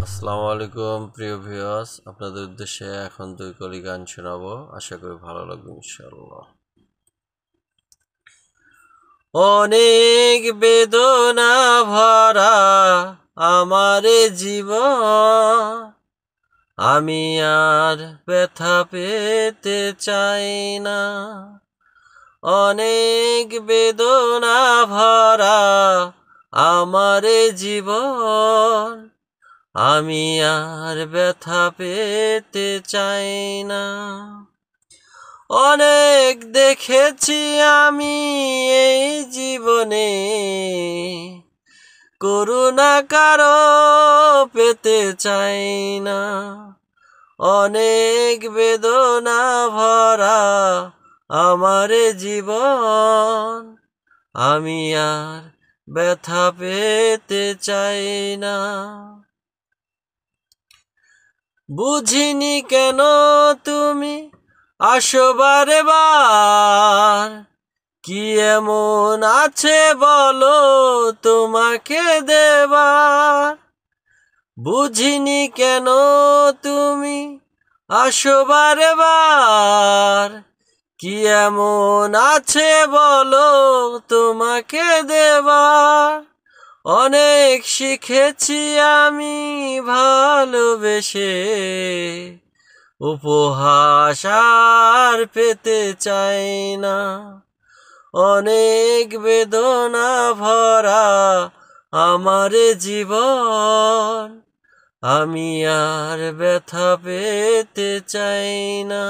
আসসালামু আলাইকুম প্রিয় ভিউয়ার্স, আপনাদের উদ্দেশ্যে এখন দুই কলি গান শোনাবো। আশা করি ভালো লাগবে ইনশাআল্লাহ। অনেক বেদনা ভরা আমার জীবন, আমি আর ব্যথা পেতে চাই না। অনেক বেদনা ভরা আমার জীবন, আমি আর ব্যথা পেতে চাই না। অনেক দেখেছি আমি এই জীবনে, করুণা কারো পেতে চাই না। অনেক বেদনা ভরা আমার জীবন, আমি আর ব্যথা পেতে চাই না। বুঝিনি কেন তুমি আসো বারে বার, কি এমন আছে বলো তোমাকে দেবার। বুঝিনি কেন তুমি আসো বারে বার, কি এমন আছে বলো তোমাকে দেবার। অনেক শিখেছি আমি ভালোবেসে, উপহাস আর পেতে চাই না। অনেক বেদনা ভরা আমার জীবন, আমি আর ব্যথা পেতে চাই না।